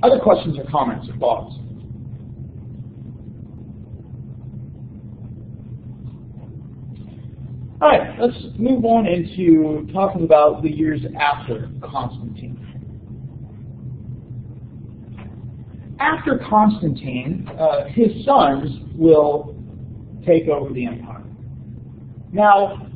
Other questions or comments or thoughts? All right, let's move on into talking about the years after Constantine. After Constantine, his sons will take over the empire. Now,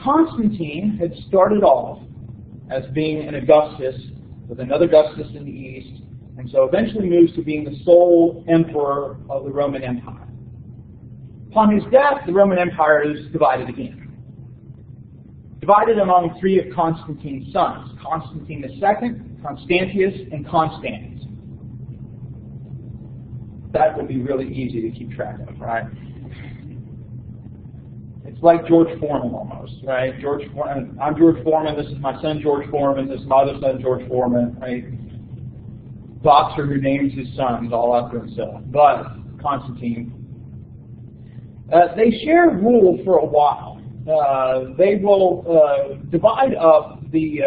Constantine had started off as being an Augustus, with another Augustus in the east, and so eventually moves to being the sole emperor of the Roman Empire. Upon his death, the Roman Empire is divided again. Divided among three of Constantine's sons, Constantine II, Constantius, and Constans. That would be really easy to keep track of, right? It's like George Foreman almost, right? I'm George Foreman, this is my son George Foreman, this is my other son George Foreman, right? Boxer who names his sons all after himself. But Constantine, they share rule for a while. They will divide up the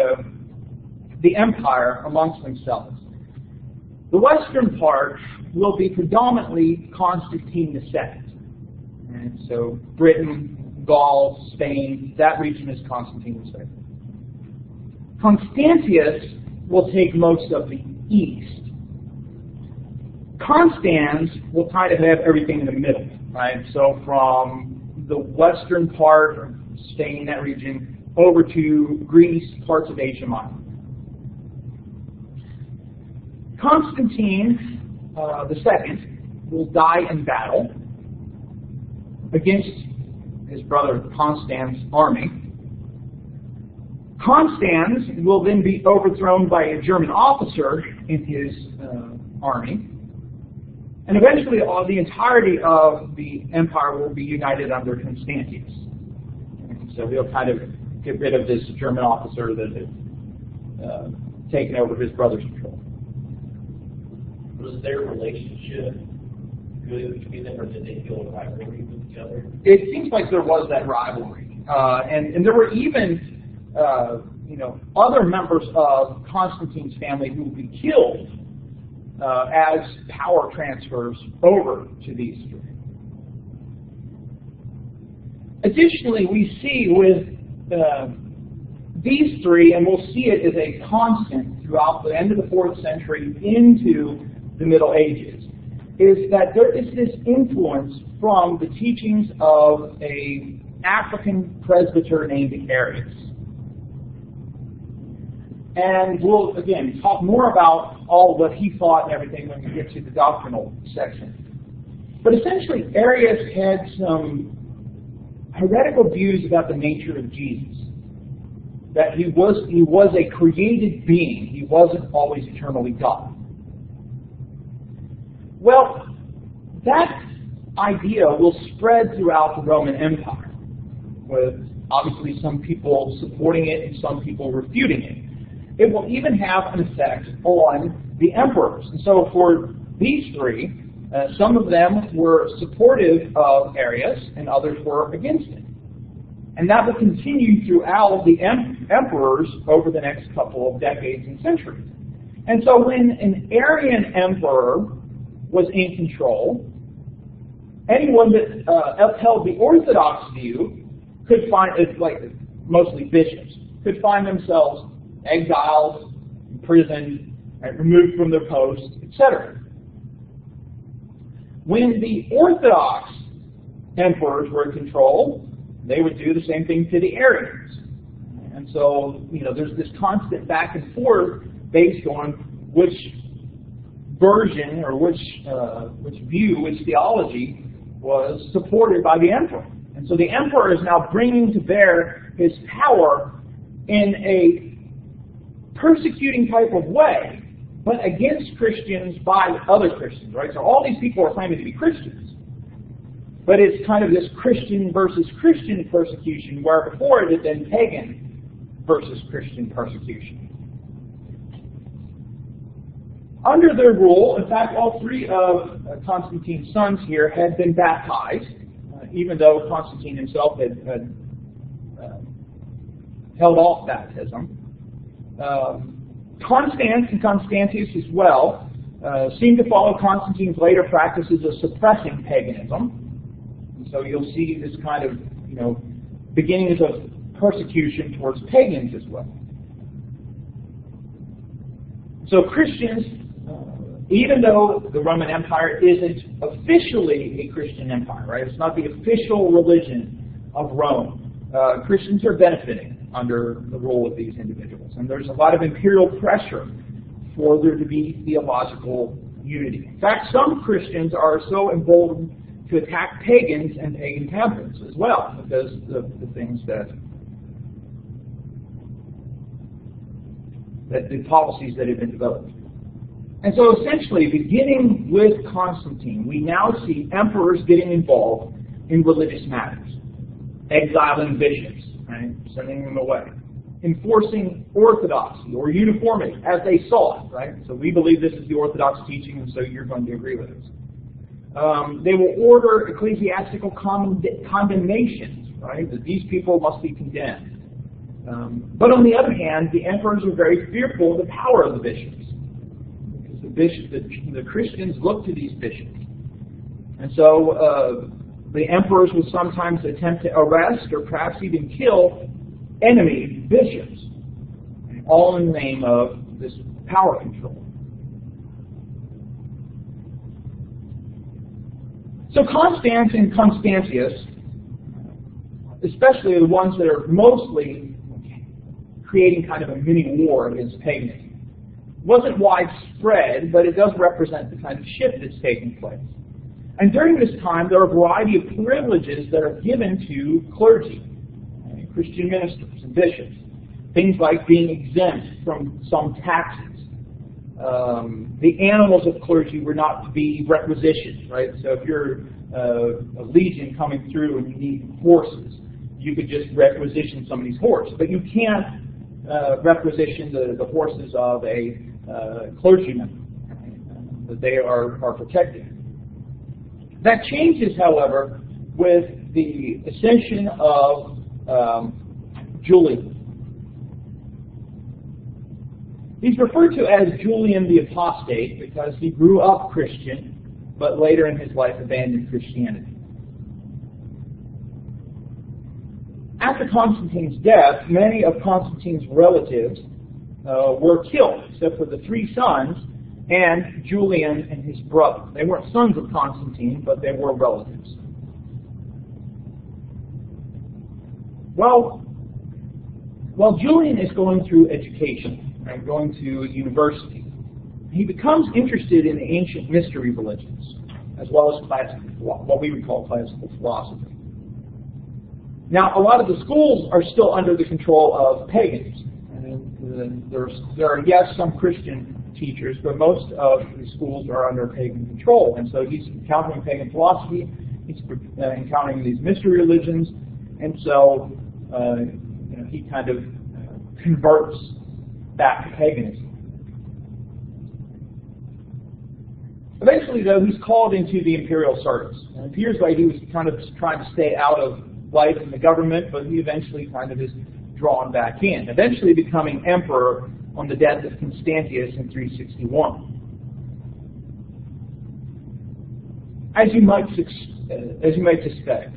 empire amongst themselves. The western part will be predominantly Constantine II. And so Britain, Gaul, Spain, that region is Constantine II. Constantius will take most of the east. Constans will kind of have everything in the middle, right? So from the western part of Spain, that region, over to Greece, parts of Asia Minor. Constantine II will die in battle against his brother Constan's army. Constans will then be overthrown by a German officer in his army. And eventually the entirety of the empire will be united under Constantius. And so he'll kind of get rid of this German officer that had taken over his brother's control. Was their relationship good between them, or did they feel a rivalry with each other? It seems like there was that rivalry. And there were even other members of Constantine's family who would be killed as power transfers over to these three. Additionally, we see with these three, and we'll see it as a constant throughout the end of the 4th century into the Middle Ages, is that there is this influence from the teachings of an African presbyter named Arius. And we'll, again, talk more about all what he thought and everything when we get to the doctrinal section. But essentially, Arius had some heretical views about the nature of Jesus. That he was a created being. He wasn't always eternally God. Well, that idea will spread throughout the Roman Empire, with obviously some people supporting it and some people refuting it. It will even have an effect on the emperors. And so for these three, some of them were supportive of Arius and others were against it. And that will continue throughout the emperors over the next couple of decades and centuries. And so when an Arian emperor was in control, anyone that upheld the Orthodox view could find, like mostly bishops, could find themselves exiled, imprisoned, right, removed from their posts, etc. When the Orthodox emperors were in control, they would do the same thing to the Arians. And so, there's this constant back and forth based on which version or which view, which theology was supported by the emperor. And so the emperor is now bringing to bear his power in a persecuting type of way, but against Christians by other Christians, right? So all these people are claiming to be Christians. But it's kind of this Christian versus Christian persecution, where before it had been pagan versus Christian persecution. Under their rule, in fact, all three of Constantine's sons here had been baptized, even though Constantine himself had held off baptism. Constans and Constantius as well seem to follow Constantine's later practices of suppressing paganism. And so you'll see this kind of, beginnings of persecution towards pagans as well. So Christians, even though the Roman Empire isn't officially a Christian empire, right? It's not the official religion of Rome. Christians are benefiting under the rule of these individuals. And there's a lot of imperial pressure for there to be theological unity. In fact, some Christians are so emboldened to attack pagans and pagan temples as well, because of the things that the policies that have been developed. And so essentially, beginning with Constantine, we now see emperors getting involved in religious matters, exiling bishops, right, sending them away, enforcing orthodoxy or uniformity as they saw it, right? So we believe this is the orthodox teaching, and so you're going to agree with us. They will order ecclesiastical condemnations, right? That these people must be condemned. But on the other hand, the emperors were very fearful of the power of the bishops, because the Christians looked to these bishops, and so the emperors would sometimes attempt to arrest or perhaps even kill enemy bishops, all in the name of this power control. So Constans and Constantius, especially the ones that are mostly creating kind of a mini war against paganism, wasn't widespread, but it does represent the kind of shift that's taking place. And during this time, there are a variety of privileges that are given to clergy, Christian ministers and bishops. Things like being exempt from some taxes. The animals of clergy were not to be requisitioned, right? So if you're a legion coming through and you need horses, you could just requisition somebody's horse. But you can't requisition the horses of a clergyman, that they are protected. That changes, however, with the ascension of Julian. He's referred to as Julian the Apostate because he grew up Christian, but later in his life abandoned Christianity. After Constantine's death, many of Constantine's relatives were killed, except for the three sons and Julian and his brother. They weren't sons of Constantine, but they were relatives. Well, while Julian is going through education, right, going to university, he becomes interested in the ancient mystery religions, as well as what we would call classical philosophy. Now, a lot of the schools are still under the control of pagans. And there are, yes, some Christian teachers, but most of the schools are under pagan control. And so he's encountering pagan philosophy, he's encountering these mystery religions, and so he kind of converts back to paganism. Eventually, though, he's called into the imperial service. And it appears like he was kind of trying to stay out of life in the government, but he eventually kind of is drawn back in, eventually becoming emperor on the death of Constantius in 361. As you might suspect,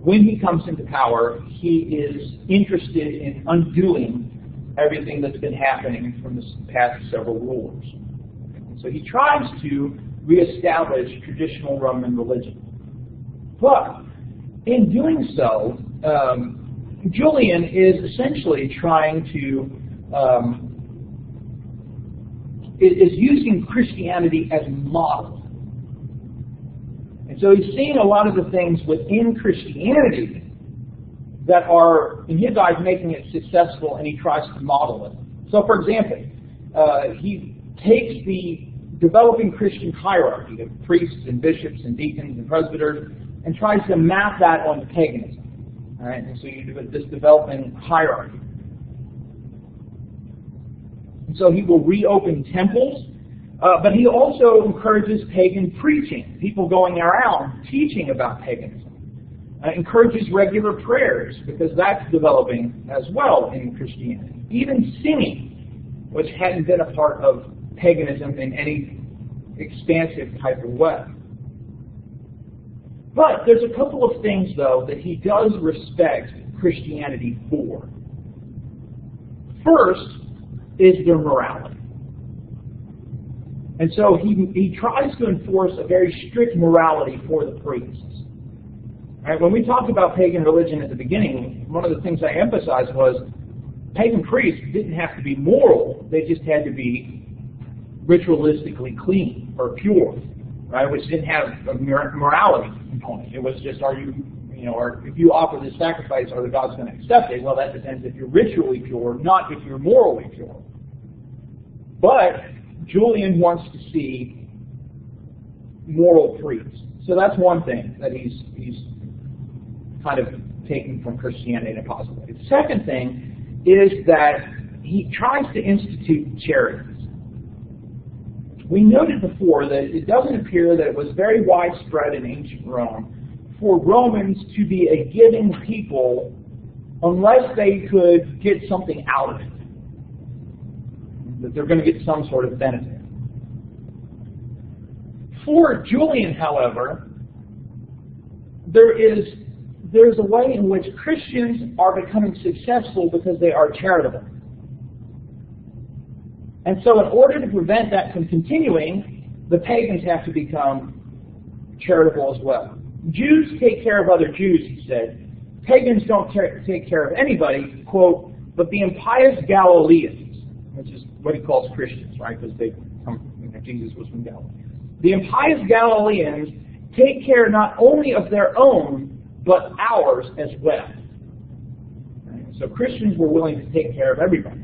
when he comes into power, he is interested in undoing everything that's been happening from the past several rulers. So he tries to reestablish traditional Roman religion. But in doing so, Julian is essentially trying to, is using Christianity as a model. And so he's seeing a lot of the things within Christianity that are, in his eyes, making it successful, and he tries to model it. So, for example, he takes the developing Christian hierarchy of priests and bishops and deacons and presbyters and tries to map that onto paganism. All right? And so you do this developing hierarchy. And so he will reopen temples, but he also encourages pagan preaching, people going around teaching about paganism. Encourages regular prayers, because that's developing as well in Christianity. Even singing. which hadn't been a part of paganism in any expansive type of way. But there's a couple of things, though, that he does respect Christianity for. First is their morality. And so he tries to enforce a very strict morality for the priests. Right? When we talked about pagan religion at the beginning, one of the things I emphasized was pagan priests didn't have to be moral, they just had to be ritualistically clean or pure, right? Which didn't have a morality component. It was just, or if you offer this sacrifice, are the gods going to accept it? Well, that depends if you're ritually pure, not if you're morally pure. But Julian wants to see moral priests. So that's one thing that he's kind of taking from Christianity in a positive way. The second thing is that he tries to institute charities. We noted before that it doesn't appear that it was very widespread in ancient Rome for Romans to be a giving people unless they could get something out of it, that they're going to get some sort of benefit. For Julian, however, there's a way in which Christians are becoming successful because they are charitable. And so in order to prevent that from continuing, the pagans have to become charitable as well. Jews take care of other Jews, he said. Pagans don't take care of anybody, quote, but the impious Galileans, which is what he calls Christians, right? Because Jesus was from Galilee. The impious Galileans take care not only of their own, but ours as well. Right? So Christians were willing to take care of everybody.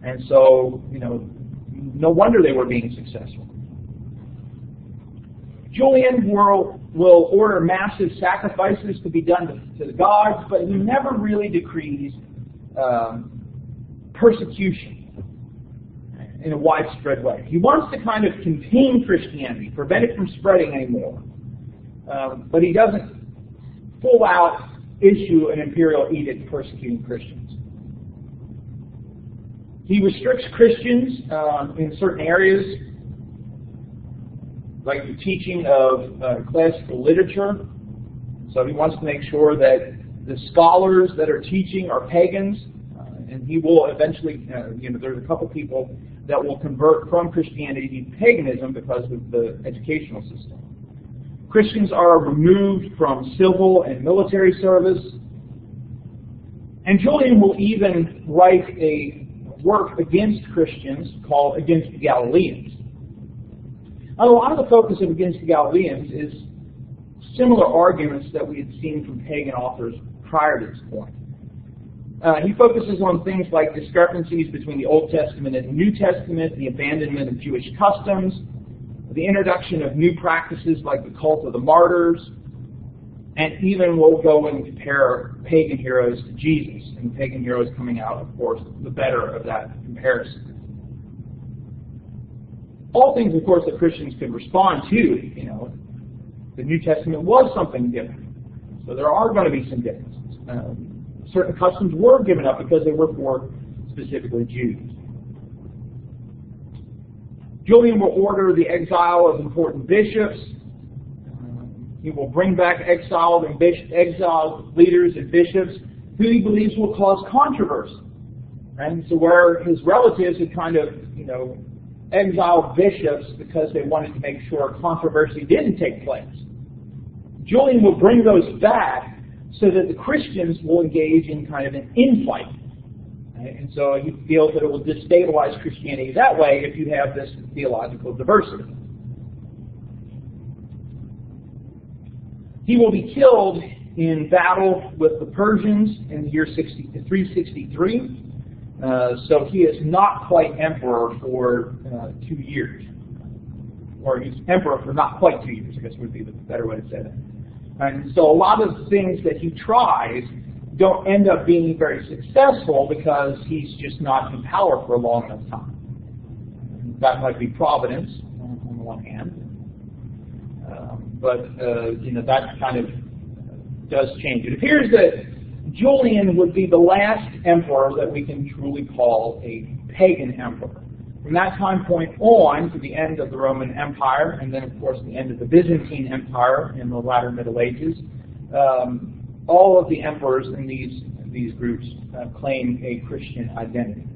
And so, no wonder they were being successful. Julian will order massive sacrifices to be done to the gods, but he never really decrees persecution in a widespread way. He wants to kind of contain Christianity, prevent it from spreading anymore. But he doesn't full out issue an imperial edict persecuting Christians. He restricts Christians in certain areas, like the teaching of classical literature. So he wants to make sure that the scholars that are teaching are pagans, and he will eventually, there's a couple people that will convert from Christianity to paganism because of the educational system. Christians are removed from civil and military service. And Julian will even write a work against Christians called Against the Galileans. Now, a lot of the focus of Against the Galileans is similar arguments that we had seen from pagan authors prior to this point. He focuses on things like discrepancies between the Old Testament and the New Testament, the abandonment of Jewish customs, the introduction of new practices like the cult of the martyrs, and even we'll go and compare pagan heroes to Jesus, and pagan heroes coming out, of course, the better of that comparison. All things, of course, that Christians could respond to. The New Testament was something different, so there are going to be some differences. Certain customs were given up because they were for specifically Jews. Julian will order the exile of important bishops. He will bring back exiled leaders and bishops who he believes will cause controversy. And so where his relatives had kind of, exiled bishops because they wanted to make sure controversy didn't take place, Julian will bring those back so that the Christians will engage in kind of an infight. And so he feels that it will destabilize Christianity that way if you have this theological diversity. He will be killed in battle with the Persians in the year 363. So he is not quite emperor for 2 years. Or he's emperor for not quite 2 years, I guess would be the better way to say that. And so a lot of the things that he tries don't end up being very successful because he's just not in power for a long enough time. That might be providence on the one hand. But that kind of does change. It appears that Julian would be the last emperor that we can truly call a pagan emperor. From that time point on to the end of the Roman Empire, and then of course the end of the Byzantine Empire in the latter Middle Ages, all of the emperors in these groups claim a Christian identity.